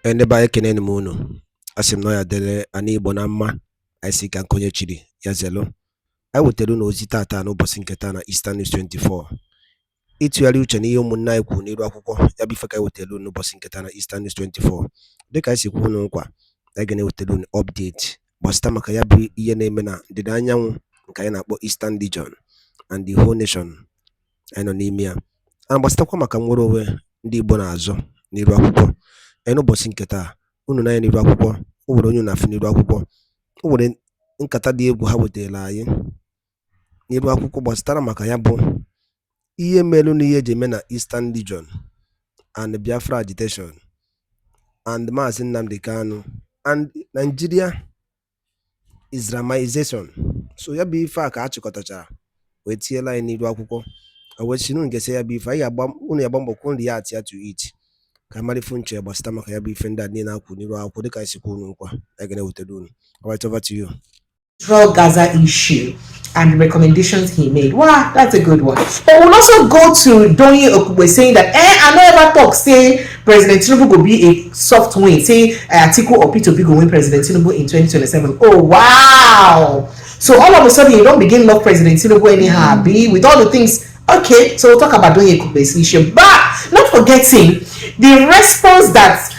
Ebe anyị ekene m unu. Asị m na ọ ya dịrị anyị Igbo na mma. Anyị si ka nke onye chiri ya zelu. Anyị wetara unu ozi tata n'ụbọchị nke taa na Eastern News 24 ịtụgharị uche n'ihe ụmụnne anyị kwuru n'iru akwụkwọ ya bụ ife ka anyị wetara unu n'ụbọchị nke taa na Eastern News 24. Dịka anyị si kwuo unu nkwa, anyị ga na-ewetara unu update gbasịta maka ya bụ ihe na-eme na ndịda anyanwụ nke anyị na-akpọ Eastern Region and the whole nation anyị nọ n'ime ya, a gbasịtakwa maka nnwere onwe ndị Igbo na-azọ n'iru akwụkwọ. N'ụbọchị nke taa, unu na-anya n'iru akwụkwọ, o nwere onye na-afụ n'iru akwụkwọ, o nwere nkata dị egwu ha wetara anyị n'iru akwụkwọ gbasara maka ya bụ ihe mere na ihe eji eme na Eastern Region and Biafra agitation and Maazị Nnamdi Kanu and Nigeria Islamization. So ya bụ ife a ka a chịkọtachara wee tiela anyị n'iru akwụkwọ. wee si unu ga-ese ya bụ ife, unu ya gbambọ kwụ nri ya atịa to it ka amalifu nche gbasịta maka ya bụ ife ndị a niile na-akwụ n'iru akwụkwọ dịka anyị si kwuo unu nkwa anyị ga na-ewetara unu. Alright, over to you. Gaza issue and the recommendations he made. Wow, that's a good one. But we'll also go to Donye Okugbe saying that I no ever talk say President Tinubu go be a soft win. Say Atiku or P2P go win President Tinubu in 2027. Oh wow! So all of a sudden you don't begin love President Tinubu anyhow, be with all the things. Okay, so we'll talk about Donye Okugbe's issue, but not forgetting the response that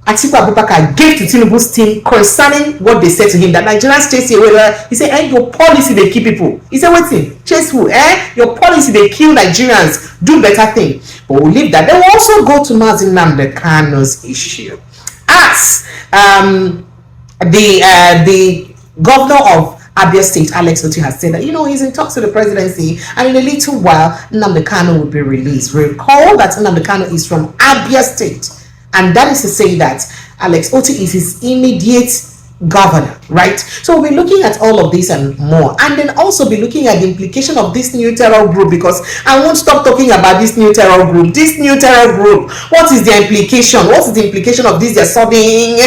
Atiku Abubakar gave to Tinubu's team concerning what they said to him, that Nigerians chase you. He said, your policy they kill people. He said, wait, chase who? Your policy they kill Nigerians. Do better thing. But we'll leave that. Then we'll also go to Maazị Nnamdi Kanu's issue. As the governor of Abia State, Alex Oti, has said that, he's in talks with the presidency, and in a little while, Nnamdi Kanu will be released. Recall that Nnamdi Kanu is from Abia State. And that is to say that Alex Oti is his immediate governor, right? So we'll be looking at all of this and more, and then also be looking at the implication of this new terror group, because I won't stop talking about this new terror group. This new terror group, what is the implication? What is the implication of this they're solving,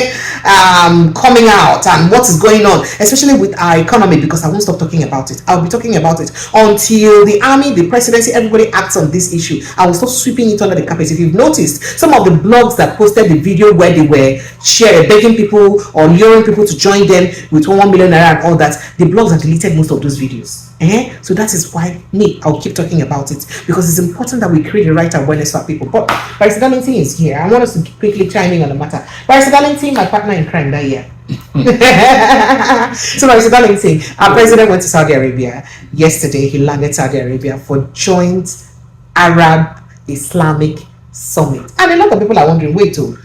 coming out, and what is going on, especially with our economy? Because I won't stop talking about it. I'll be talking about it until the army, the presidency, everybody acts on this issue. I will stop sweeping it under the carpet. If you've noticed, some of the blogs that posted the video where they were begging people or luring people to join them with 1 million naira and all that, the blogs have deleted most of those videos. So that is why I'll keep talking about it, because it's important that we create the right awareness for people. But Barrister Darlington is here. I want us to quickly chime in on the matter. Barrister Darlington, my partner in crime that year. So Barrister Darlington, our president went to Saudi Arabia yesterday. He landed Saudi Arabia for joint Arab Islamic summit, and a lot of people are wondering, waiting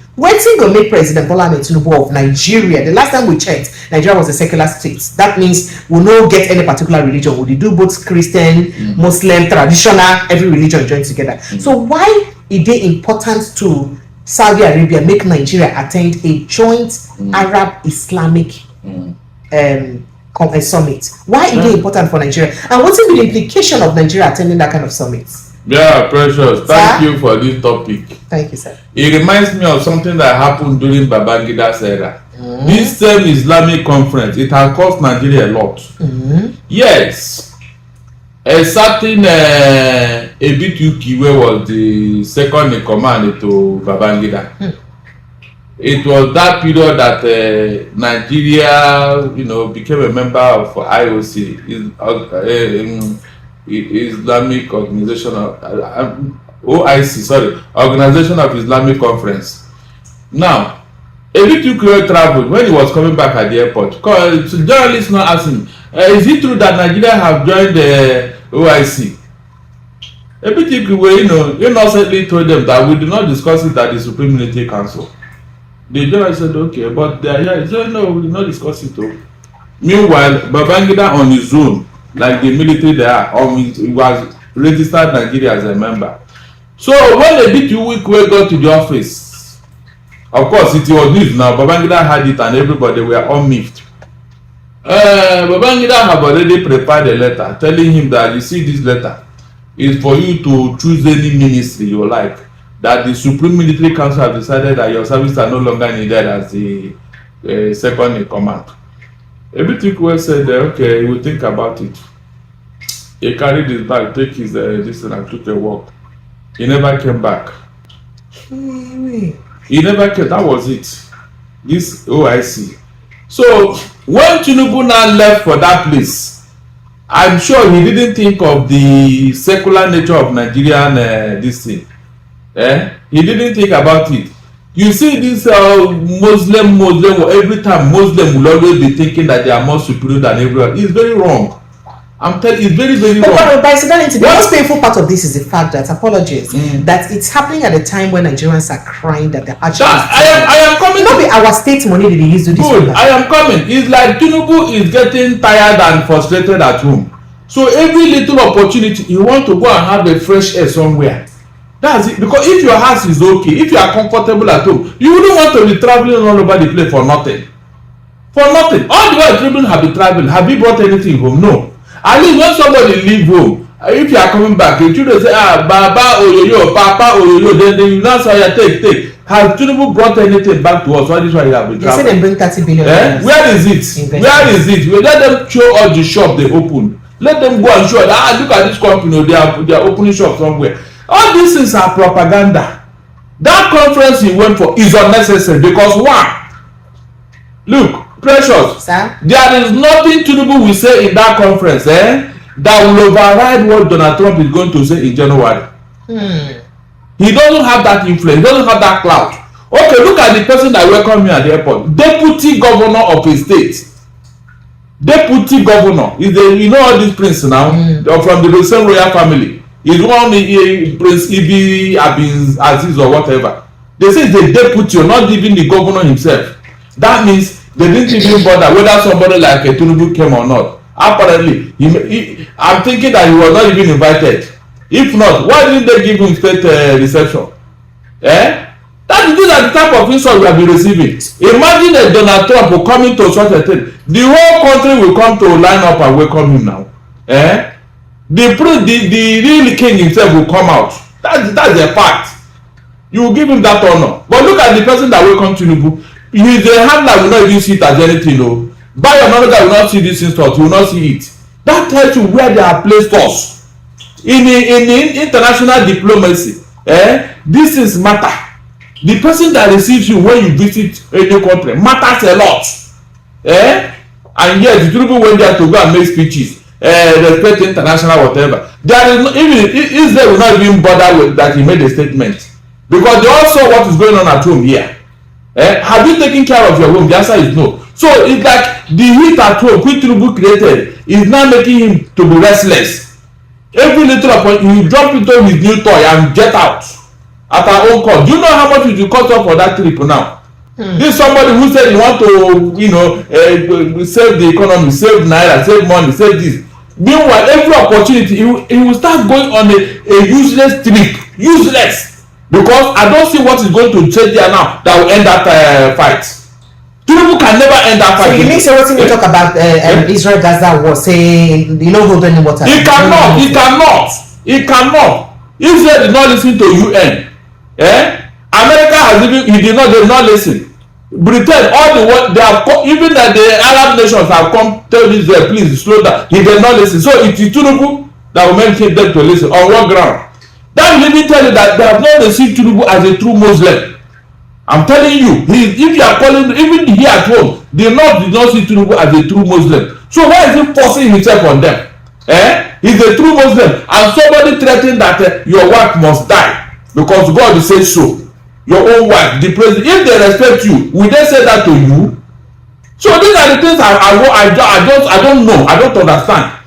to make President Bola Ahmed Tinubu of Nigeria. The last time we checked, Nigeria was a secular state. That means we no get any particular religion. We do both Christian, Muslim, traditional, every religion joined together. So why is it important to Saudi Arabia make Nigeria attend a joint Arab Islamic summit? Why is it important for Nigeria? And what is the implication of Nigeria attending that kind of summit? Yeah, Precious, thank you for this topic. Thank you, sir. It reminds me of something that happened during Babangida's era. This same Islamic conference, it has cost Nigeria a lot. Yes, a certain Ebitukiwe was the second in command to Babangida. It was that period that Nigeria, became a member of IOC. Islamic Organization of Organization of Islamic Conference. Now, Ebitukiwe traveled. When he was coming back at the airport, journalists now asked him, is it true that Nigeria have joined the OIC? Ebitukiwe, innocently told them that we do not discuss it at the Supreme Military Council. The journalist said, okay, but they are here. He said, no, we do not discuss it. Meanwhile, Babangida on his own, like the military there, he was registered Nigeria as a member. So when Ebitukiwe got to the office, of course it was news now. Babangida had it and everybody were all miffed. Babangida have already prepared a letter telling him that, you see, this letter is for you to choose any ministry you like, that the Supreme Military Council have decided that your services are no longer needed as the second in command. Ebitukiwe said, okay, he will think about it. He carried his bag, take his this and took a walk. He never came back. He He never cared. That was it. This OIC. So when Tinubu now left for that place, I'm sure he didn't think of the secular nature of Nigerian this thing. He didn't think about it. You see this Muslim, every time Muslim will always be thinking that they are more superior than everyone. It's very wrong. I'm telling you, it's very, very wrong. But the most painful part of this is the fact that, apologies, that it's happening at a time when Nigerians are crying that the hardship I am coming. Not be our state money that they use to do this. Good, I am coming. It's like Tinubu is getting tired and frustrated at home. So every little opportunity, you want to go and have a fresh air somewhere. That's it. Because if your house is okay, if you are comfortable at home, you wouldn't want to be traveling all over the place for nothing. For nothing. All the while children have been traveling. Have you brought anything home? No. At least when somebody leave home, if you are coming back, the children say, Baba Oyoyo, Papa Oyoyo, then you now say, take. Has Tinubu brought anything back to us? Why this why you have been traveling? They say they bring 30 billion. Where is it? Where is it? We let them show all the shop they open. Let them go and show that, look at this company, they are opening shop somewhere. All these things are propaganda. That conference he went for is unnecessary because one, look, Precious, Sir? There is nothing Tinubu will say in that conference that will override what Donald Trump is going to say in January. He doesn't have that influence. He doesn't have that clout. Okay, look at the person that welcomed me at the airport. Deputy governor of a state. Deputy governor is the, you know all these princes now from the same royal family. He's one Prince Ibi Aziz or whatever. They say the deputy, not even the governor himself. That means they didn't even bother whether somebody like a Tinubu came or not. Apparently, I'm thinking that he was not even invited. If not, why didn't they give him state reception? These are the type of insult we have been receiving. Imagine a Donald Trump will come into such a thing. The whole country will come to line up and welcome him now. The real king himself will come out. That's a fact. You will give him that honor. But look at the person that welcomed Tinubu. He is a handler, will not even see it as anything. No. Buy another guy will not see this insult. He will not see it. That tells you where they are placed us. In international diplomacy, this is matter. The person that receives you when you visit any country matters a lot. And yet the people went there to go and make speeches, respect international whatever. There is no, even Israel will not even bother with that he made a statement because they all saw what is going on at home here. Have you taken care of your home? The answer is no. So it's like the heat at home which Tinubu created is now making him to be restless. Every little opportunity, he drop into his new toy and get out at our own cost. Do you know how much it will cost up for that trip now? This is somebody who said he want to, save the economy, save naira, save money, save this. Meanwhile, every opportunity, he will start going on a useless trip. Useless. Because I don't see what is going to change there now that will end that fight. Tinubu can never end that fight. So you mean say what you talk about Israel Gaza war, say you know hold any water? He cannot. Israel did not listen to UN. America has even they did not listen. Britain, all the what they have even that the Arab nations have come tell Israel please slow down. He did not listen. So it is Tinubu that will make them to listen. On what ground? That will even tell you that they have not received Tinubu as a true Muslim. I'm telling you, if you are calling, even here at home, the North did not see Tinubu as a true Muslim. So why is he forcing himself on them? He's a true Muslim and somebody threatened that your wife must die because God says so. Your own wife, the president, if they respect you, will they say that to you? So these are the things I don't know, I don't understand.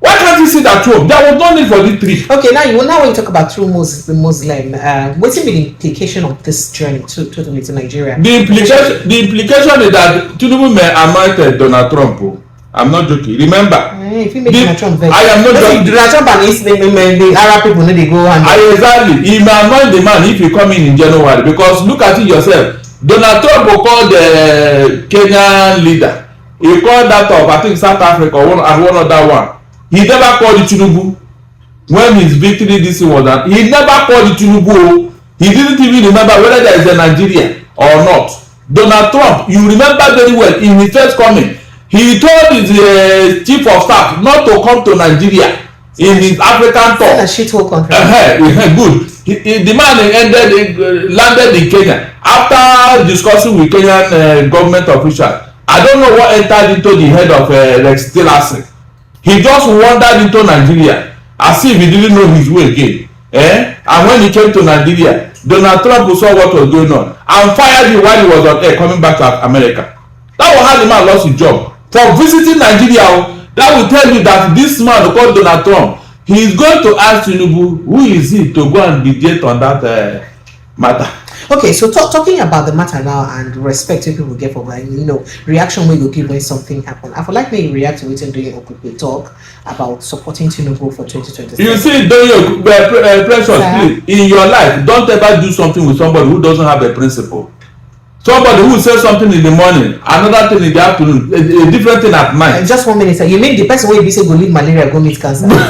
Why can't you see that home? There was no need for this trip. Okay, now when you talk about true Muslim, what's the implication of this journey to Nigeria? The implication is that Tinubu may anoint Donald Trump. I'm not joking. Remember, if you make Donald Trump very, I am not joking. Donald Trump and the Arab people know they go and exactly. He may anoint the man if he come in January because look at it yourself. Donald Trump will call the Kenyan leader. He called that of I think South Africa and one other one. He never called the Tinubu when his victory this was that. He never called the Tinubu. He didn't even remember whether there is a Nigeria or not. Donald Trump, you remember very well in his first coming, he told his chief of staff not to come to Nigeria in his African tour. It's a shithole country. Good. The man landed in Kenya after discussing with Kenyan government officials. I don't know what entered into the head of Rex Tillerson. He just wandered into Nigeria as if he didn't know his way again. And when he came to Nigeria, Donald Trump saw what was going on and fired him while he was on air coming back to America. That was how the man lost his job for visiting Nigeria. That will tell you that this man called Donald Trump, he is going to ask Tinubu who is he to go and mediate on that matter. Okay, so talking about the matter now and respect people get for reaction we go give when something happen. I would like me to react to it and doing a talk about supporting Tinubu for 2027. You see, precious, in your life, don't ever do something with somebody who doesn't have a principle. Somebody who says something in the morning, another thing in the afternoon, a different thing at night. Just 1 minute, sir. You mean the person who be say go leave malaria, go meet cancer? Something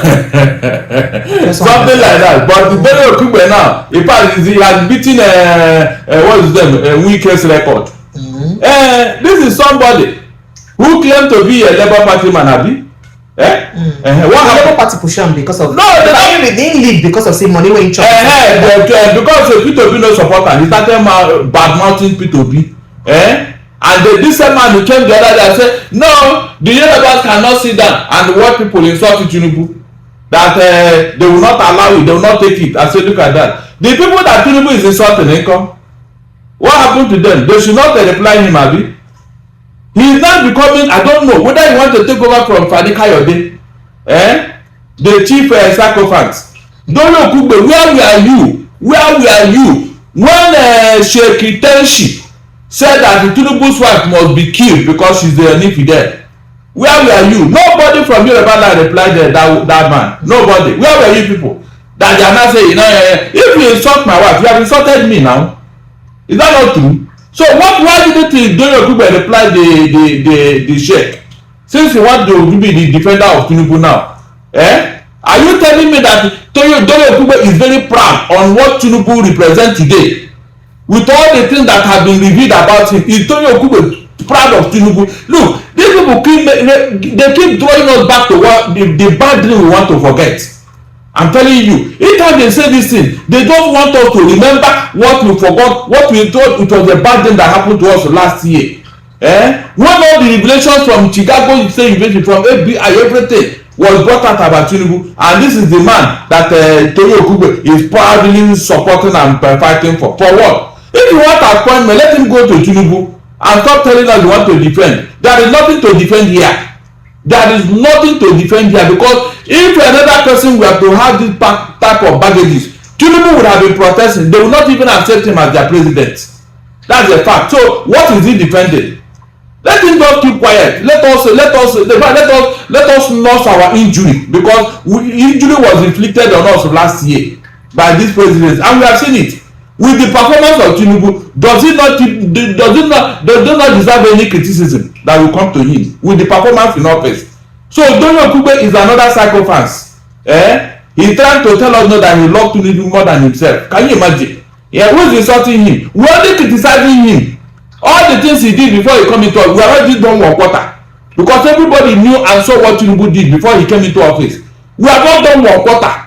like that. But the Daniel Okugbe now, he has beaten what is them Wike's record. This is somebody who claimed to be a Labour Party man, Abi. What Labour Party push him because of they didn't leave because of say money when chop. Because P2B no supporter, he started bad mouthing P2B. And this man who came the other day and said, no, the Yorubas cannot sit down and watch people insult Tinubu. That they will not allow it, they will not take it. I said, look at that. The people that Tinubu is insulting, what happened to them? They should not reply him, Abi. He is now becoming, I don't know whether he wants to take over from Fani Kayode, the chief sarcophagus. Dole Okugbe, where were you? Where were you when Sheikh Tenshi said that the Tinubu's wife must be killed because she's the Nifidel? Where were you? Nobody from Yoruba land replied that man. Nobody. Where were you people? That they are not saying, if you insult my wife, you have insulted me now. Is that not true? So why didn't Dole Okugbe reply the Sheikh? Since you want to be the defender of Tinubu now, are you telling me that Dole Okugbe is very proud on what Tinubu represents today? With all the things that have been revealed about him, is Dole Okugbe proud of Tinubu? Look, these people keep drawing us back to what the bad thing we want to forget. I'm telling you, each time they say this thing, they don't want us to remember what we forgot, what we thought it was a bad thing that happened to us last year. When all the revelations from Chicago State University, from FBI, everything was brought out about Tinubu, and this is the man that Dole Okugbe is proudly supporting and fighting for. For what? If you want appointment, let him go to Tinubu and stop telling us you want to defend. There is nothing to defend here. There is nothing to defend here, because if another person were to have this type of baggages, Tinubu would have been protesting. They would not even accept him as their president. That's a fact. So what is he defending? Let him just keep quiet. Let us nurse our injury, because injury was inflicted on us last year by this president, and we have seen it. With the performance of Tinubu, does he not deserve any criticism that will come to him with the performance in office? So Dole Okugbe is another psychopath. He's trying to tell us now that he loves Tinubu more than himself. Can you imagine? Who is insulting him? We are only criticizing him. All the things he did before he came into office, we already done 1 quarter, because everybody knew and saw what Tinubu did before he came into office. We have not done 1 quarter.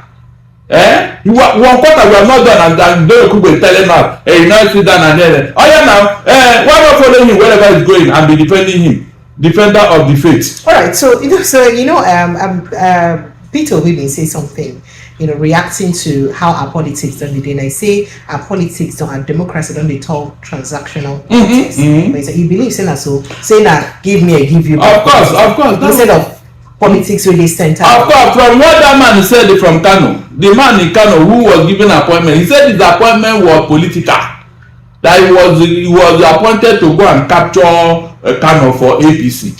1 quarter we have not done, and Dole Okugbe telling us, you know, sit down and then, now, why not follow him wherever he's going and be defending him, defender of the faith? All right, so Peter will say something, reacting to how our politics done the day. And I say our politics don't, our democracy don't, they talk transactional politics. But he believes saying that, so saying that give me, I give you. Of course. Instead of politics really center. Of course, from what that man said from Kano, the man in Kano who was given appointment, he said his appointment was political. That he was appointed to go and capture Kano for APC.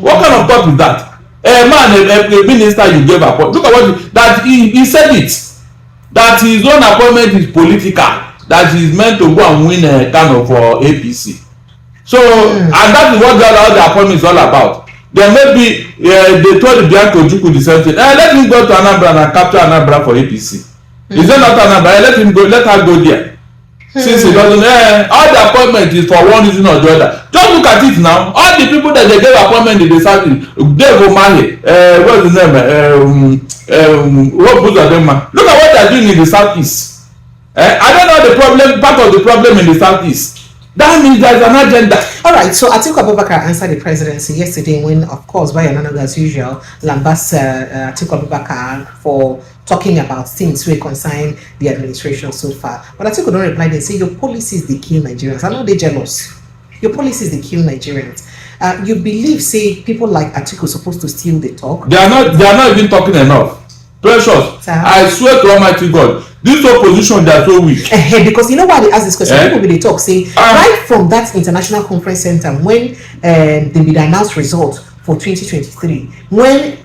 What kind of talk is that? A minister you gave appointment. Look at what that he said it. That his own appointment is political. That he is meant to go and win Kano for APC. So, and that is what the appointment is all about. Then maybe they told Bianco Ojukwu the same thing. Let him go to Anambra and capture Anambra for APC. Is that not Anambra? Let him go. Let her go there. Since he doesn't, all the appointment is for one reason or the other. Just look at it now. All the people that they gave appointment in the south, Dave Umahi, what's his name? Look at what they are doing in the southeast. I don't know the problem, part of the problem in the southeast. That means there's an agenda. All right, so Atiku Abubakar answered the presidency yesterday when, of course, by another as usual, lambast Atiku Abubakar for talking about things wey concern the administration so far. But Atiku don't reply. They say your policies they kill Nigerians. I know they jealous. Your policies they kill Nigerians. You believe, say, people like Atiku supposed to steal the talk? They are not even talking enough. Precious. Sir? I swear to Almighty God, this opposition they are so weak. Because you know why they ask this question? People will they talk say right from that international conference center when they be the announced result for 2023, when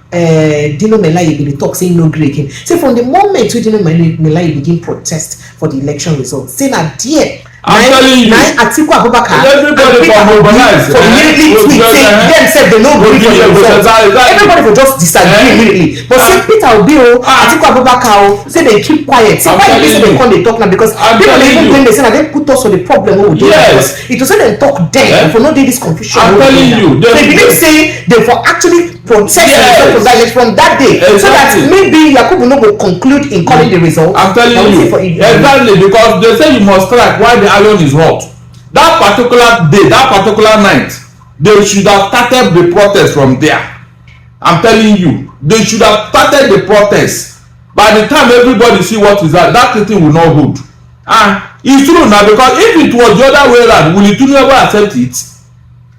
Dino Melaye be the talk saying no grey again. Say from the moment Dino Melaye begin protest for the election results, say na there. I'm telling you, Atiku Abubakar everybody for mobilize. For immediately tweet say them said they no believe for the results. Everybody will just disagree immediately. But say Peter Obi Atiku Abubakar say they keep quiet. Say why they say they come they talk now, because people even blame they say they put us on the problem what we do. Yes. It was say they talk then for no day this confusion. I'm telling you, they believe say they for actually protest from that day, so that maybe Yakubu no go conclude in calling the result. I'm telling you, exactly, because they say you must strike while the iron is hot. That particular day, that particular night, they should have started the protest from there. I'm telling you, they should have started the protest. By the time everybody see what is that thing will not hold. And it's true now, because if it was the other way around, will you never accept it?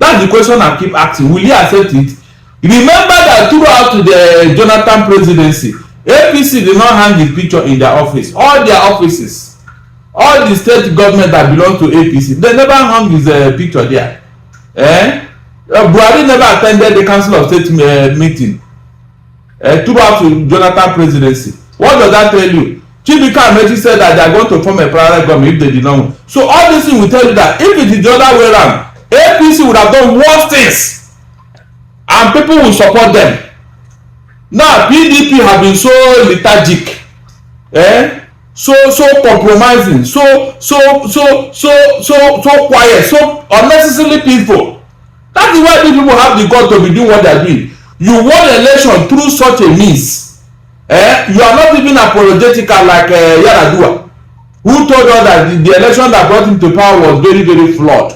That's the question I keep asking. Will you accept it? Remember that throughout the Jonathan presidency, APC did not hang his picture in their office. All their offices, all the state government that belong to APC, they never hung his picture there. Buhari never attended the Council of State meeting throughout the Jonathan presidency. What does that tell you? Chibika Amechi said that they are going to form a parallel government if they did not want. So all this thing will tell you that if it is the other way around, APC would have done worse things. And people will support them. Now PDP have been so lethargic, so compromising, so quiet, so unnecessarily peaceful. That is why these people have the guts to be doing what they are doing. You won election through such a means. You are not even apologetical like Yaradua, who told us that the election that brought him to power was very, very flawed.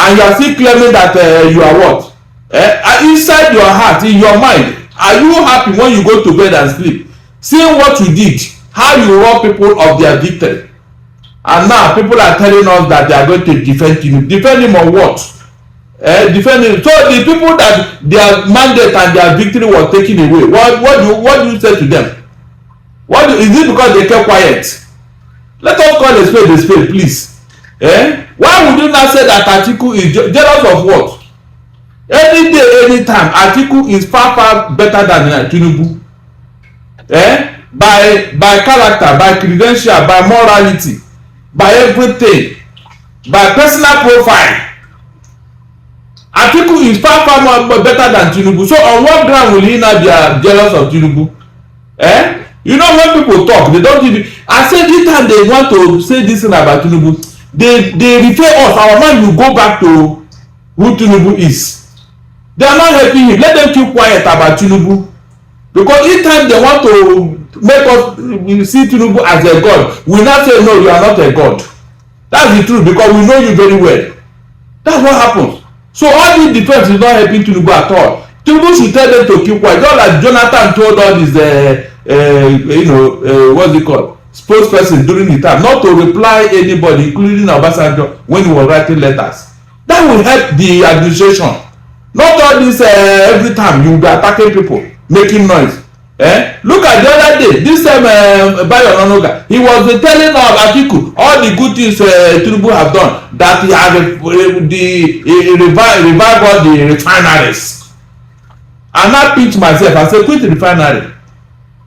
And you are still claiming that you are what? Inside your heart, in your mind, are you happy when you go to bed and sleep, seeing what you did, how you rob people of their victory? And now people are telling us that they are going to defend him. Defend him on what? Defend him. So the people that their mandate and their victory was taken away, what do you say to them? Is it because they kept quiet? Let us call a spade, please. Why would you not say that Atiku is jealous of what? Any day, anytime, Atiku is far better than Tinubu. By character, by credential, by morality, by everything, by personal profile. Atiku is far more better than Tinubu. So on what ground will he not be jealous of Tinubu? You know, when people talk, they don't even. I said this time they want to say this thing about Tinubu. They refer us, our mind will go back to who Tinubu is. They are not helping him. Let them keep quiet about Tinubu, because each time they want to make us see Tinubu as a god, we not say no, you are not a god. That's the truth, because we know you very well. That's what happens. So all this defense is not helping Tinubu at all. Tinubu should tell them to keep quiet. Just like Jonathan told all his what's it called, spokesperson during the time, not to reply anybody, including Obasanjo, when he was writing letters. That will help the administration. Not all this every time you will be attacking people, making noise. Look at the other day, this time Bayo Ononuga, he was telling Atiku all the good things Tinubu have done, that he has revived all the refineries. And I pinch myself, I say, quit the refinery.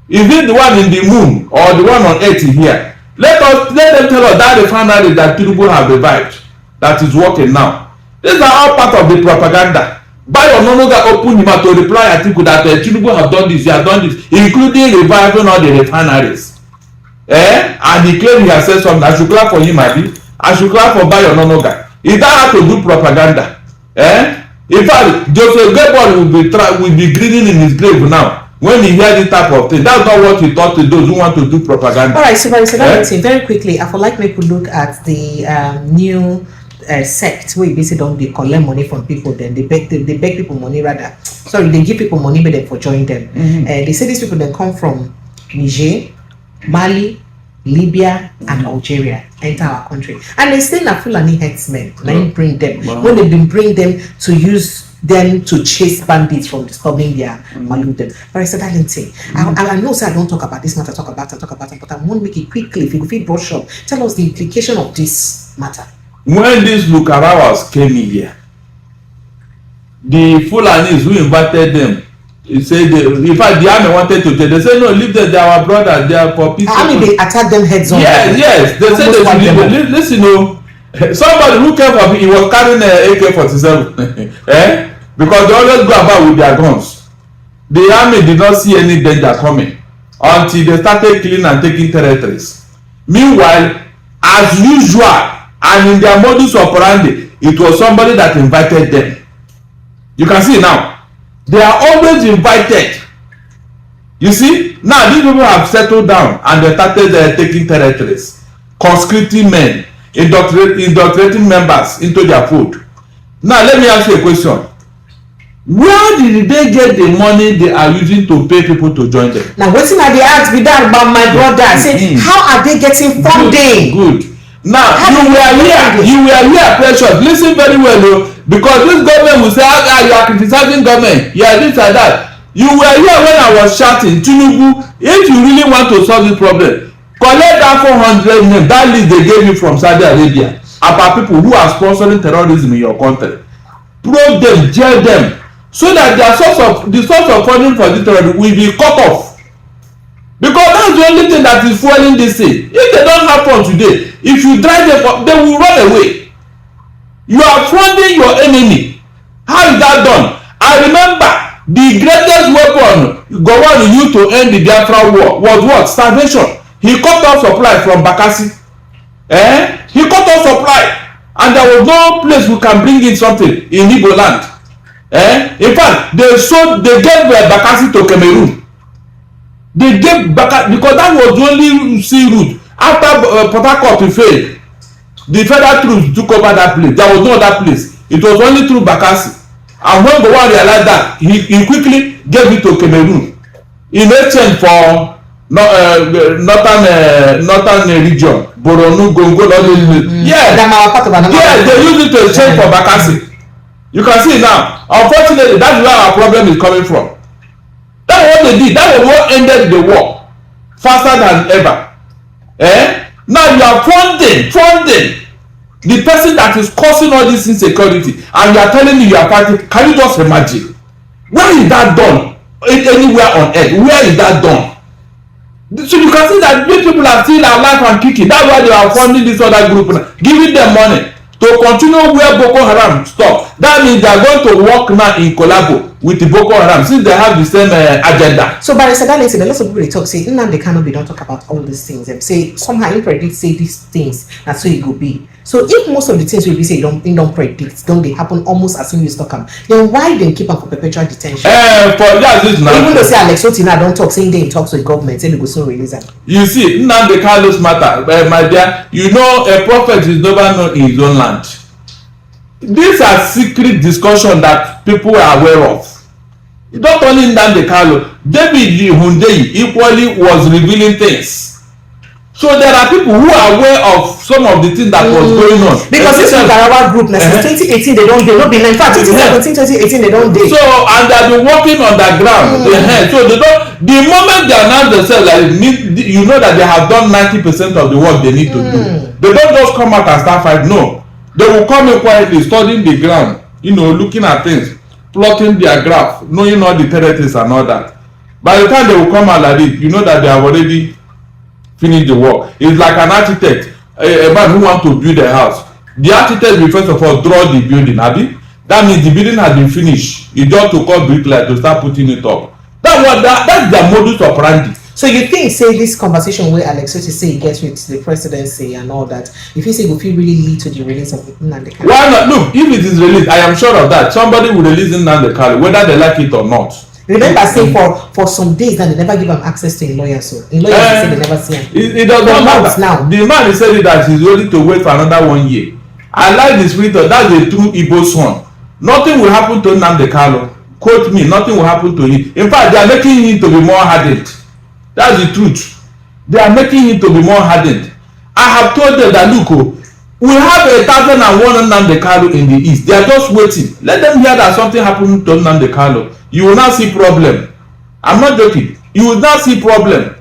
Is it the one in the moon or the one on earth here? Let them tell us that refinery that Tinubu have revived, that is working now. These are all part of the propaganda. Bayo Ononuga opened him out to reply Atiku that Tinubu have done this, he has done this, including reviving all the refineries. And he claimed he has said something. I should clap for him, Abi. I should clap for Bayo Ononuga. Is that how to do propaganda? In fact, Joseph Gebon will be grinning in his grave now. when he hear this type of thing. That's not what he taught to those who want to do propaganda. All right, so very quickly, I would like me to look at the new sect where you basically don't they collect money from people, then they beg people money rather. Sorry, they give people money but then for join them. They say these people then come from Niger, Mali, Libya and Algeria enter our country, and they say na Fulani headsmen. Then bring them when they been bring them to use them to chase bandits from disturbing their maludem. But I said that thing. I know sir I don't talk about this matter, talk about it, but I want to make it quickly. If you feel brush up, tell us the implication of this matter. When these Lukarawas came in here, the Fulanis who invited them, he said, in fact, the army wanted to tell. They said, no, leave them. They are our brothers. They are for peace. I mean, they attack them heads on. Yes. They said they should leave them. Listen, somebody who came from, he was carrying an AK-47, because they always go about with their guns. The army did not see any danger coming until they started killing and taking territories. Meanwhile, as usual, and in their modus operandi, it was somebody that invited them. You can see now. They are always invited. You see, now these people have settled down and they started taking territories, conscripting men, indoctrinating members into their fold. Now let me ask you a question. Where did they get the money they are using to pay people to join them? Now wetin I dey ask be that about my brother. I say, how are they getting funding? Good. Now you were here precious. Listen very well though, because this government will say, you are criticizing government, yeah, this and that. You were here when I was shouting, Tinubu, if you really want to solve this problem, collect that 400 names, that list they gave you from Saudi Arabia about people who are sponsoring terrorism in your country. Probe them, jail them, so that the source of funding for this terrorism will be cut off. Because that's the only thing that is fueling this thing. If they don't have fun today, if you drive them up, they will run away. You are funding your enemy. How is that done? I remember the greatest weapon Gowon used to end the Biafra war was what? Starvation. He cut off supply from Bakassi. He cut off supply, and there was no place we can bring in something in Igbo land. In fact, they gave Bakassi to Cameroon. They gave Bakassi because that was the only sea route. After Port Harcourt failed, the federal troops took over that place. There was no other place. It was only through Bakassi. And when Gowon realized that, he quickly gave it to Cameroon in exchange for northern region, Borno, Gongo, all those. Yeah, they used it to exchange for Bakassi. You can see now. Unfortunately, that's where our problem is coming from. That's what they did. That was what ended the war faster than ever. Now you are funding the person that is causing all this insecurity, and you are telling me you are fighting. Can you just imagine? Where is that done? Anywhere on earth? Where is that done? So you can see that these people are still alive and kicking. That's why they are funding this other group, giving them money to continue where Boko Haram stop. That means they are going to work now in collabo with the Boko Haram, since they have the same agenda. So by the lots of people they talk say Nnamdi Kanu be don't talk about all these things. They say somehow he predict say these things, that's so it could be. So if most of the things we say don't predict, don't they happen almost as soon as you talk, then why they keep up for perpetual detention? For that reason, even though say Alex Otina don't talk, saying they talks with government, say they go soon release them. You see, Nnamdi Kanu's matter, my dear, you know a prophet is never known in his own land. These are secret discussions that people are aware of. Not only Nnamdi Kanu, David Hundeyi equally was revealing things. So there are people who are aware of some of the things that was going on. Because this Nicaraguan group, since 2018 they don't do, not been in fact 2017, 2018 they don't do. So and they have been working on the ground. So they don't. The moment they announce themselves, like you know that they have done 90% of the work they need to do. They don't just come out and start fight. No, they will come in quietly, studying the ground. Looking at things, plotting their graph, knowing all the territories and all that. By the time they will come out like this, you know that they have already finish the work. It's like an architect, a man who wants to build a house. The architect will first of all draw the building, abi? That means the building has been finished. You just to call bricklayer to start putting it up. That's their modus operandi. So you think say this conversation where Alex Otti say he gets with the presidency and all that, if you say it will really lead to the release of Nnamdi Kanu? Why not? Look, if it is released, I am sure of that. Somebody will release Nnamdi Kanu, whether they like it or not. Remember, say for some days now they never give him access to a lawyer. So in lawyers they say they never see him. It does not matter. Now The man is saying that he's ready to wait for another 1 year. I like the spirit of that's a true Igbo son. Nothing will happen to Nnamdi Kanu. Quote me, nothing will happen to him. In fact, they are making him to be more hardened. That's the truth. They are making him to be more hardened. I have told them that look, we have 1,001 Nnamdi Kanu in the east. They are just waiting. Let them hear that something happened to Nnamdi Kanu. You will not see problem. I'm not joking. You will not see problem.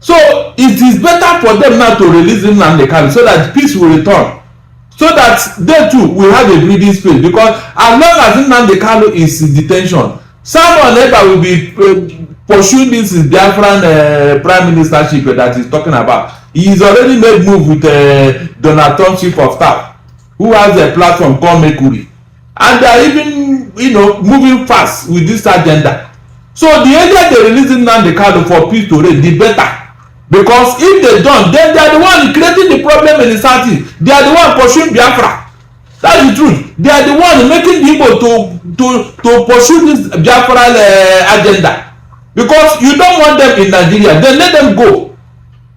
So it is better for them now to release Nnamdi Kanu so that peace will return. So that they too will have a breathing space, because as long as Nnamdi Kanu is in detention, someone later will be pursuing this Biafran prime ministership that he's talking about. He's already made move with Donald Trump chief of staff, who has a platform called Mercury, and they are even moving fast with this agenda. So the earlier they release Nnamdi Kanu for peace to reign, the better. Because if they don't, then they are the one creating the problem in the southeast. They are the one pursuing Biafra. That's the truth. They are the one making people to pursue this Biafra agenda. Because you don't want them in Nigeria, then let them go.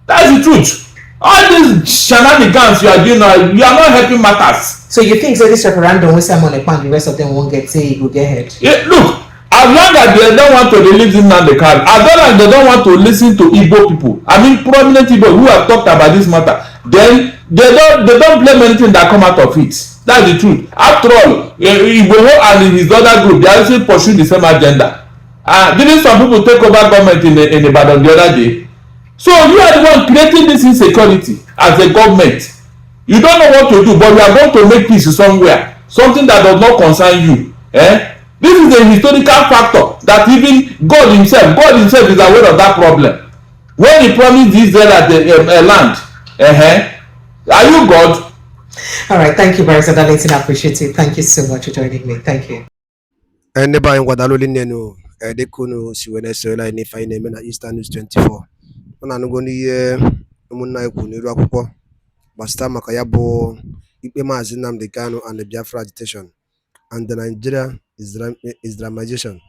That's the truth. All these shenanigans you are doing now, you are not helping matters. So you think so this referendum will say on the pan, the rest of them won't get say it will get ahead? Yeah, look, as long as they don't want to release Nnamdi Kanu, as long as they don't want to listen to Igbo people, I mean prominent Igbo who have talked about this matter, then they don't blame anything that come out of it. That's the truth. After all, Igbo and his other group, they also pursue the same agenda. Didn't some people take over government in Ibadan the other day? So you are the one creating this insecurity as a government. You don't know what to do, but you are going to make peace somewhere, something that does not concern you. This is a historical factor that even God himself is aware of that problem. When he promised Israel at a land, are you God? All right, thank you, Barrister Darlington. I appreciate it. Thank you so much for joining me. Thank you. Ebe anyị ngwadalụ nenu edekunu si wee na-esola anyị n'ife anyị na-eme na Eastern News 24. Ọ na-anụgo n'ihe ụmụnna anyị kwuru n'iru akwụkwọ gbasara maka ya bụ ikpe Maazị Nnamdi Kanu and the Biafra agitation and the Nigeria Islamization.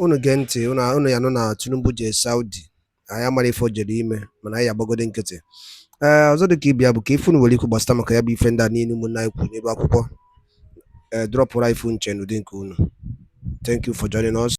Unu gee ntị, unu ya nọ na Tinubu je Saudi, anyị amara ife o jere ime mana anyị agbagode nkịtị. Ọzọ dị ka ịbịa bụ ka ife unu nwere ikwu gbasara maka ya bụ ife ndị a niile ụmụnna anyị kwuru n'iru akwụkwọ. Drop right phone channel. Thank you for joining us.